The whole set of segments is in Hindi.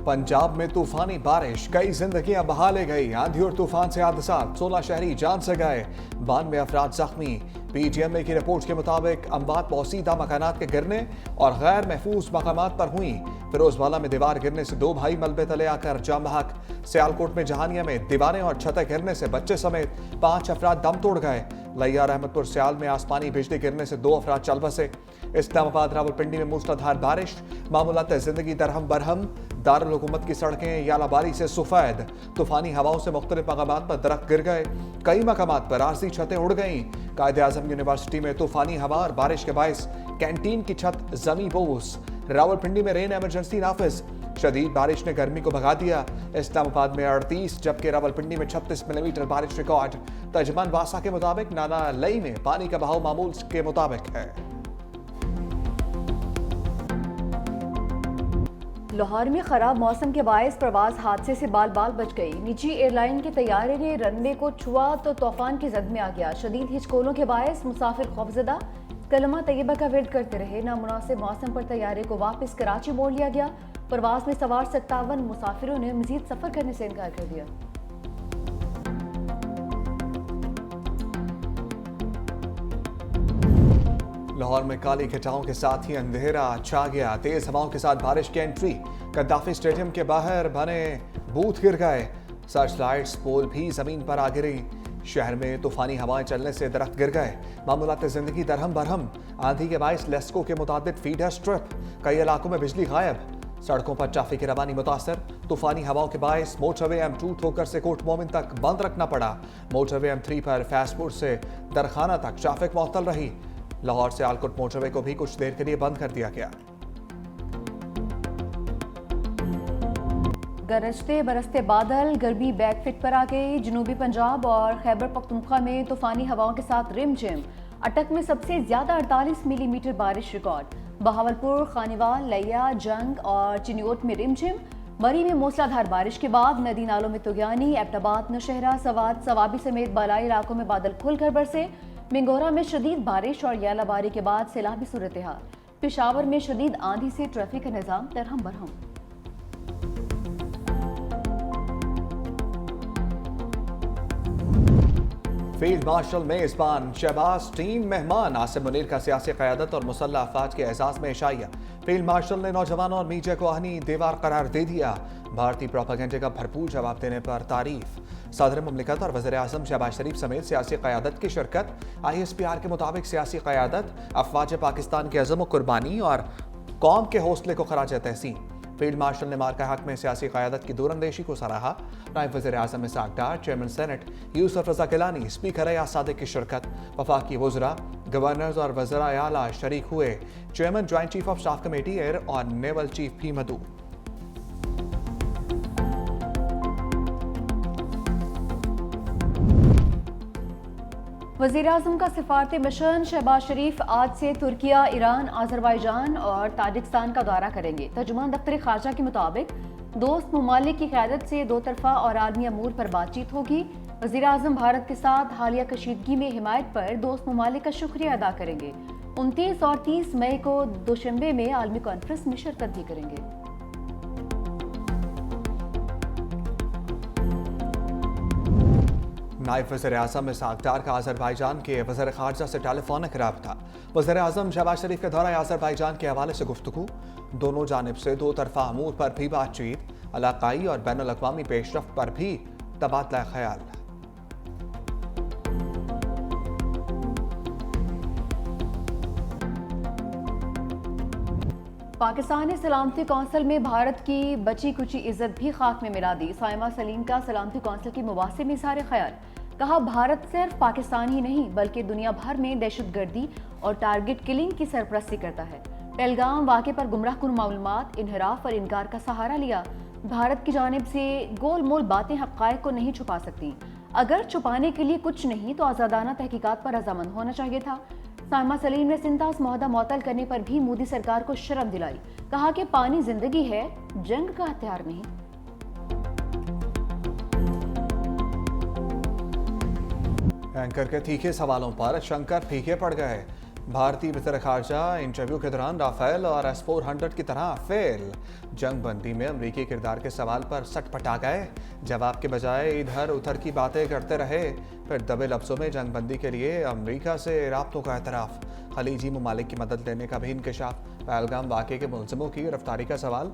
पंजाब में तूफानी बारिश, कई जिंदगियां बहा ले गई। आंधी और तूफान से हादसात, 16 शहरी जान से गए, 92 अफराद जख्मी। पीटीएमए की रिपोर्ट के मुताबिक अम्बात पोसीदा मकानात के गिरने और गैर महफूज मकामात पर हुई। फिरोजवाला में दीवार गिरने से 2 भाई मलबे तले आकर जाम बहक। सियालकोट में जहानिया में दीवारें और छतें गिरने से बच्चे समेत 5 अफराद दम तोड़ गए। लियार अहमदपुर सियाल में आसमानी बिजली गिरने से 2 अफराद चल बसे। इस्लामाबाद रावलपिंडी में मूसलाधार बारिश, मामूलात जिंदगी दरहम बरहम। दारुल हुकूमत की सड़कें यालाबारी से सफेद। तूफानी हवाओं से मुख्तलिफ मकामात पर दरख्त गिर गए, कई मकामात पर आरसी छतें उड़ गईं। कायदे आजम यूनिवर्सिटी में तूफानी हवा और बारिश के बायस कैंटीन की छत जमी बोस। रावलपिंडी में रेन एमरजेंसी नाफिज, शदीद बारिश ने गर्मी को भगा दिया। इस्लामाबाद में 38 जबकि रावलपिंडी में 36 मिलीमीटर बारिश रिकॉर्ड। तर्जमान वासा के मुताबिक नाना लई में पानी का बहाव मामूल के मुताबिक है। लाहौर में खराब मौसम के बायस प्रवाज हादसे से बाल बाल बच गई। निजी एयरलाइन के तैयारे ने रनवे को छुआ तो तूफान की जद में आ गया। शदीद हिचकोलों के बायस मुसाफिर खौफजदा कलमा तैयबा का वेट करते रहे। नामुनासिब मौसम पर तैयारे को वापस कराची मोड़ लिया गया। प्रवास में सवार 57 मुसाफिरों ने मजीद सफर करने से इनकार कर दिया। लाहौर में काली घटाओं के साथ ही अंधेरा छा गया। तेज हवाओं के साथ बारिश की एंट्री। गद्दाफी स्टेडियम के बाहर बने बूथ गिर गए। सर्च लाइट्स पोल भी जमीन पर आ गिरी। शहर में तूफानी हवाएं चलने से दरख्त गिर गए। मामूलात जिंदगी दरहम बरहम। आंधी के बायस लेस्को के मुताबिक फीडर स्ट्रिप, कई इलाकों में बिजली गायब। सड़कों पर ट्रैफिक की रवानी मुतासर। तूफानी हवाओं के बायस मोटरवे M2 ठोकर से कोट मोमिन तक बंद रखना पड़ा। मोटरवे M3 पर फैसपुर से दरखाना तक ट्रैफिक मुअत्तल रही। लाहौर से आलकोट मोटरवे को भी कुछ देर के लिए बंद कर दिया गया। गरजते बरसते बादल, गर्मी बैकफिट पर आ गई। जनूबी पंजाब और खैबर पख्तूनख्वा में तूफानी हवाओं के साथ रिमझिम। अटक में सबसे ज्यादा 48 मिलीमीटर बारिश रिकॉर्ड। बहावलपुर, खानीवाल, लिया, जंग और चिन्योट में रिमझिम। मरी में मूसलाधार बारिश के बाद नदी नालों में तुगयानी। एबटाबाद, नौशहरा, सवात, सवाबी समेत बालाई इलाकों में बादल खुलकर बरसे। मिंगोरा में शदीद बारिश और यालाबारी के बाद सैलाबी सूरत हाल। पेशावर में शदीद आंधी से ट्रैफिक का निजाम दरहम बरहम। फील्ड मार्शल मेजबान, शहबाज टीम मेहमान। आसिम मुनीर का सियासी क़यादत और मुसल्लह अफवाज के एजाज में इशाइया। फील्ड मार्शल ने नौजवानों और मीडिया को आहनी दीवार करार दे दिया। भारतीय प्रोपेगेंडे का भरपूर जवाब देने पर तारीफ। सदर मुमलिकत और वज़ीर आज़म शहबाज शरीफ समेत सियासी क़यादत की शिरकत। ISPR के मुताबिक सियासी क़यादत अफवाज पाकिस्तान की अज़म व कुर्बानी और कौम के हौसले को खराज तहसीन। फील्ड मार्शल ने मार्का हक में सियासी क़यादत की दूरंदेशी को सराहा। नायब वज़ीर आज़म इसहाक़ डार, चेयरमैन सेनेट यूसुफ रज़ा गिलानी, स्पीकर अयाज सादिक की शिरकत। वफाकी वज़रा, गवर्नर्स और वज़राए आला शरीक हुए। Chairman joint chief of staff committee air और नेवल चीफ भी मदऊ। वज़ीर आज़म का सिफारती मिशन। शहबाज शरीफ आज से तुर्किया, ईरान, आज़रबाईजान और ताजिकिस्तान का दौरा करेंगे। तर्जुमान दफ्तर खारजा के मुताबिक दोस्त ममालिक की क़यादत से दो तरफ़ा और आलमी अमूर पर बातचीत होगी। वज़ीर आज़म भारत के साथ हालिया कशीदगी में हिमायत पर दोस्त ममालिक का शुक्रिया अदा करेंगे। 29 और 30 मई को दोशंबे में आलमी कॉन्फ्रेंस में शिरकत भी करेंगे। नायब वज़ीर आज़म इसहाक़ डार का आज़रबाईजान के वज़ीर ख़ारजा से टेलीफोनिक रब्ता। वज़ीर आज़म शहबाज शरीफ के दौरा आज़रबाईजान के हवाले से गुफ्तगू। दोनों जानिब से दो तरफ़ा अमूर पर भी बातचीत। इलाक़ाई और बैनुल अक़वामी पेशरफ़्त पर भी तबादला ख्याल। पाकिस्तानी सलामती कौंसिल में भारत की बची कुची इज्जत भी खाक में मिला दी। साइमा सलीम का सलामती कौंसिल की मुबासे में इज़हार ख्याल। कहा, भारत सिर्फ पाकिस्तान ही नहीं बल्कि दुनिया भर में दहशतगर्दी और टारगेट किलिंग की सरपरस्ती करता है। पहलगाम वाक़े पर गुमराह कुन मालूमात, इनहराफ और इनकार का सहारा लिया। भारत की जानिब से गोल मोल बातें हक़ाइक़ को नहीं छुपा सकती। अगर छुपाने के लिए कुछ नहीं तो आज़ादाना तहकीकात पर रज़ामंद होना चाहिए था। साइमा सलीम ने सिंतास मुआहदा मुअत्तल करने पर भी मोदी सरकार को शर्म दिलाई। कहा कि पानी जिंदगी है, जंग का हथियार नहीं। एंकर के तीखे सवालों पर शंकर फीके पड़ गए। भारतीय वज़ीर ख़ारजा इंटरव्यू के दौरान राफेल और S-400 की तरह फेल। जंग बंदी में अमरीकी किरदार के सवाल पर सटपटा गए। जवाब के बजाय इधर उधर की बातें करते रहे। फिर दबे लफ्ज़ों में जंग बंदी के लिए अमरीका से राब्तों का एतराफ़। खलीजी ममालिक की मदद लेने का भी इंकशाफ। पहलगाम वाक़े के मुलज़िमों की गिरफ्तारी का सवाल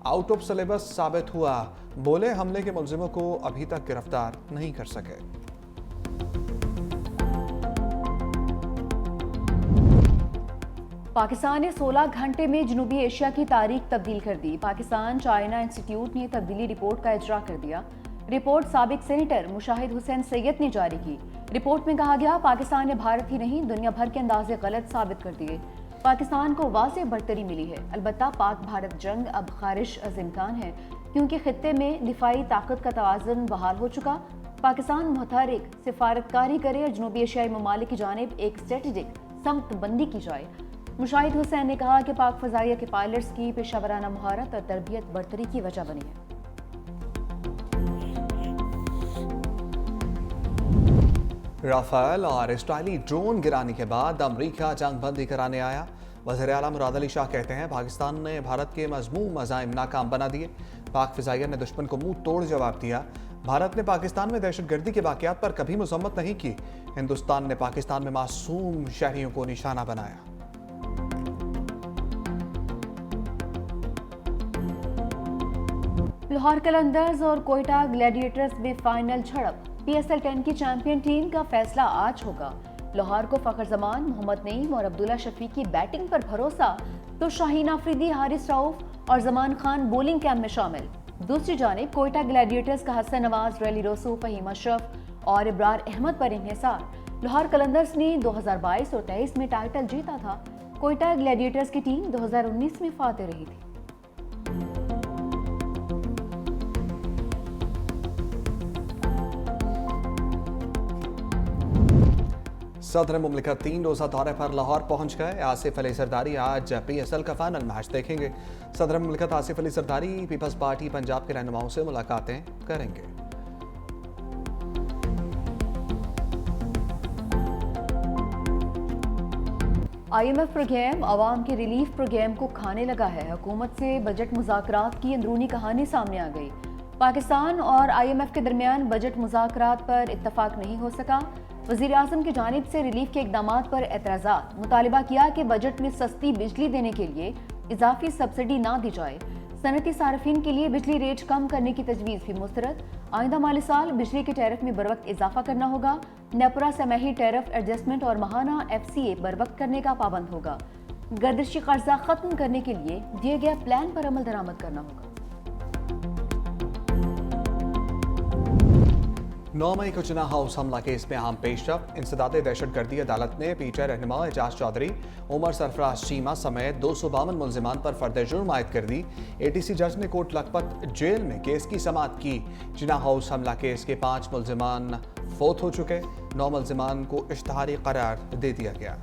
आउट ऑफ सिलेबस साबित हुआ। बोले हमले के मुलज़िमों को अभी तक गिरफ्तार नहीं कर सके। पाकिस्तान ने 16 घंटे में जनूबी एशिया की तारीख तब्दील कर दी। पाकिस्तान चाइना इंस्टीट्यूट ने तब्दीली रिपोर्ट का इजरा कर दिया। रिपोर्ट साबिक सेनेटर मुशाहिद हुसैन सैयद ने जारी की। रिपोर्ट में कहा गया पाकिस्तान ने भारत ही नहीं दुनिया भर के अंदाजे गलत साबित कर दिए। पाकिस्तान को वाज़ेह बढ़तरी मिली है। अलबत्ता पाक भारत जंग अब खारिज अज़ इम्कान है क्योंकि खित्ते में दिफाई ताकत का तवाज़ुन बहाल हो चुका। पाकिस्तान मुतहरिक सिफारतकारी करे और जनूबी एशियाई ममालिक की जानिब एक स्ट्रेटेजिक समत बंदी की जाए। मुशाहिद हुसैन ने कहा कि पाक फ़ज़ाइया के पायलट्स की पेशावराना महारत और तरबियत बढ़तरी की वजह बनी है। राफेल और इस्राइली ड्रोन गिराने के बाद अमरीका जंग बंदी कराने आया। वज़ीर आला मुराद अली शाह कहते हैं पाकिस्तान ने भारत के मज़मूम मज़ाइम नाकाम बना दिए। पाक फ़िज़ाइया ने दुश्मन को मुंह तोड़ जवाब दिया। भारत ने पाकिस्तान में दहशतगर्दी के वाक़यात पर कभी मज़म्मत नहीं की। हिंदुस्तान ने पाकिस्तान में मासूम शहरियों को निशाना बनाया। लाहौर कलंदर्स और कोयटा ग्लैडिएटर्स में फाइनल झड़प। PSL 10 की चैंपियन टीम का फैसला आज होगा। लाहौर को फ़खर जमान, मोहम्मद नईम और अब्दुल्ला शफीक की बैटिंग पर भरोसा तो शाहीन आफरीदी, हारिस रऊफ और जमान खान बॉलिंग कैंप में शामिल। दूसरी जानिब कोयटा ग्लैडिएटर्स का हसन नवाज, रैली रोसू, फहीम अशरफ और इब्रार अहमद पर इन्हिसार। लाहौर कलंदर्स ने 2022 और 23 में टाइटल जीता था। कोयटा ग्लैडिएटर्स की टीम 2019 में फाते रही थी। सदर मुमलिकत 3 रोज़ा दौरे पर लाहौर पहुंच गए। आसिफ अली सरदारी आज PSL का फाइनल मैच देखेंगे। सदर मुमलिकत आसिफ अली सरदारी पीपल्स पार्टी पंजाब के रहनुमाओं से मुलाकातें करेंगे। IMF प्रोग्राम आवाम के रिलीफ प्रोग्राम को खाने लगा है। हुकूमत से बजट मुज़ाकरात की अंदरूनी कहानी सामने आ गई। पाकिस्तान और IMF के दरमियान बजट मुज़ाकरात पर इत्तफाक नहीं हो सका। वज़ीर आज़म की जानिब से रिलीफ के इक़दामात पर एतराज़ात। मुतालिबा किया कि बजट में सस्ती बिजली देने के लिए इजाफी सब्सिडी ना दी जाए। सनती सार्फिन के लिए बिजली रेट कम करने की तजवीज़ भी मुस्तरद। आइंदा माली साल बिजली के टैरिफ में बरवक्त इजाफा करना होगा। नेपरा समाही टैरिफ एडजस्टमेंट और माहाना FCA बरवक्त करने का पाबंद होगा। गर्दिशी कर्जा खत्म करने के लिए दिए गए प्लान पर अमल दरामद करना होगा। 9 मई को जिन्ना हाउस हमला केस में अहम पेशरफ। इंसदादे दहशतगर्दी अदालत ने PTI रहनुमा एजाज चौधरी, उमर सरफराज चीमा समेत 252 मुलजिमान पर फर्द जुर्म आयद कर दी। ATC जज ने कोट लखपत जेल में केस की समाअत की। जिन्ना हाउस हमला केस के 5 मुलजिमान फोत हो चुके। 9 मुलजिमान को इश्तहारी करार दे दिया गया।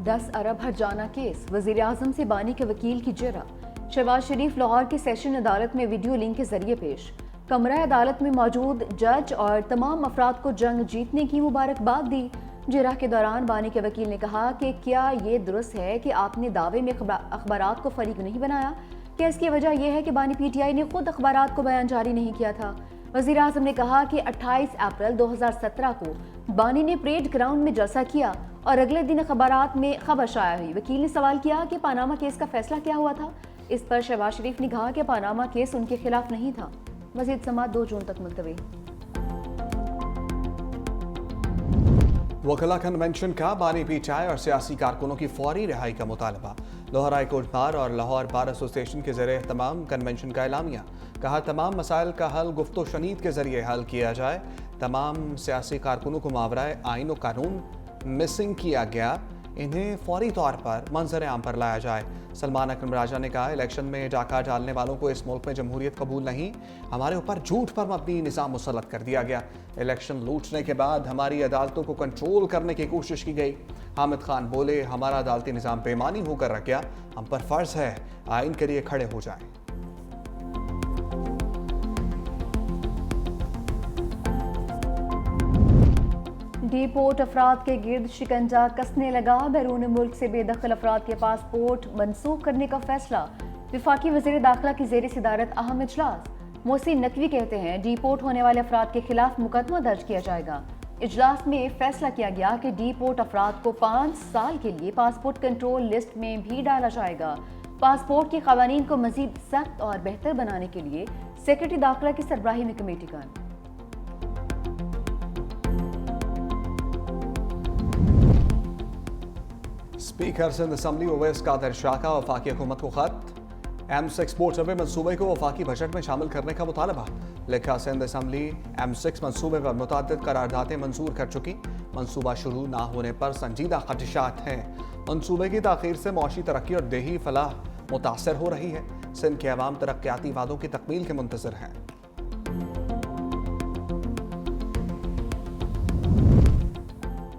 $10 अरब हर्जाना केस। वज़ीर आज़म से बानी के वकील की जरा। शहबाज शरीफ लाहौर की सेशन अदालत में वीडियो लिंक के जरिए पेश। कमरा अदालत में मौजूद जज और तमाम अफराद को जंग जीतने की मुबारकबाद दी। जिरह के दौरान बानी के वकील ने कहा कि क्या ये दुरुस्त है कि आपने दावे में अखबारात को फरीक नहीं बनाया? क्या इसकी वजह यह है कि बानी PTI ने खुद अखबारात को बयान जारी नहीं किया था? वज़ीर आज़म ने कहा कि 28 अप्रैल 2017 को बानी ने परेड ग्राउंड में जलसा किया और अगले दिन अखबारात में खबर शाया हुई। वकील ने सवाल किया कि पानामा केस का फैसला क्या हुआ था? इस पर शहबाज शरीफ ने कहा कि पानामा केस उनके खिलाफ नहीं था। मज़ीद समाअत 2 जून तक मुलतवी। वकला कन्वेंशन का बानी PTI और सियासी कारकुनों की फौरी रिहाई का मुतालबा। लाहौर हाई कोर्ट बार और लाहौर बार एसोसिएशन के ज़रिए तमाम कन्वेंशन का एलामिया। कहा तमाम मसाइल का हल गुफ्तो शनीद के जरिए हल किया जाए। तमाम सियासी कारकुनों को मावराए आइन और कानून मिसिंग किया गया, इन्हें फौरी तौर पर मंजर आम पर लाया जाए। सलमान अकरम राजा ने कहा इलेक्शन में डाका डालने वालों को इस मुल्क में जमहूरियत कबूल नहीं। हमारे ऊपर झूठ पर मबनी निज़ाम मुसल्लत कर दिया गया। इलेक्शन लूटने के बाद हमारी अदालतों को कंट्रोल करने की कोशिश की गई। हामिद खान बोले हमारा अदालती निज़ाम बेईमानी होकर रह गया। हम पर फ़र्ज़ है आइन के लिए खड़े हो जाएं। डीपोर्ट अफराद के गिर्द शिकंजा कसने लगा। बैरून मुल्क से बेदखल अफराद के पासपोर्ट मनसूख करने का फैसला। वफाकी वज़ीर दाखिला की ज़ेर सदारत अहम इजलास। मोहसिन नकवी कहते हैं डीपोर्ट होने वाले अफराद के खिलाफ मुकदमा दर्ज किया जाएगा। इजलास में फैसला किया गया कि डीपोर्ट अफराद को 5 साल के लिए पासपोर्ट कंट्रोल लिस्ट में भी डाला जाएगा। पासपोर्ट के क़वानीन को मज़ीद सख्त और बेहतर बनाने के लिए सेक्रेटरी दाखिला की सरबराही में कमेटी का। स्पीकर सिंध असम्बली ओवैस कादिर शाह का वफाकी हुकूमत को खत। M6 मोटरवे मनसूबे को वफाकी बजट में शामिल करने का मुतालबा। लिखा, सिंध असम्बली M6 मनसूबे पर मुतअद्दिद करारदादें मंजूर कर चुकी। मनसूबा शुरू ना होने पर संजीदा खदशात हैं। मनसूबे की ताखीर से मौशी तरक्की और देही फलाह मुतासर हो रही है। सिंध के अवाम तरक्याती वादों की तकमील के मुंतज़िर हैं।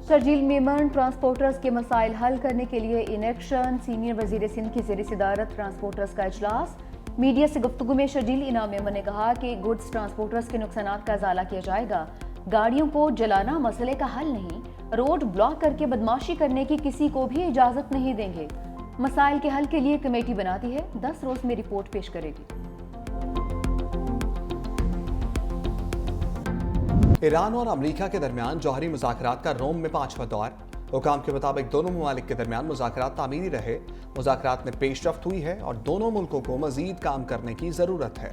शर्जील मेमन ट्रांसपोर्टर्स के मसाइल हल करने के लिए इन एक्शन। सीनियर वजीर सिंध की ज़ेर सदारत ट्रांसपोर्टर्स का इजलास। मीडिया से गुफ्तगू में शर्जील इनाम मेमन ने कहा कि गुड्स ट्रांसपोर्टर्स के नुकसानात का इजाला किया जाएगा। गाड़ियों को जलाना मसले का हल नहीं, रोड ब्लॉक करके बदमाशी करने की किसी को भी इजाज़त नहीं देंगे। मसाइल के हल के लिए कमेटी बनाती है, 10 रोज में रिपोर्ट पेश करेगी। ईरान और अमेरिका के दरमियान जौहरी मुज़ाकरात का रोम में 5वां दौर। हुकाम के मुताबिक दोनों ममालिक के दरमियान मुज़ाकरात तामीरी रहे। मुज़ाकरात में पेशरफ्त हुई है और दोनों मुल्कों को मज़ीद काम करने की ज़रूरत है।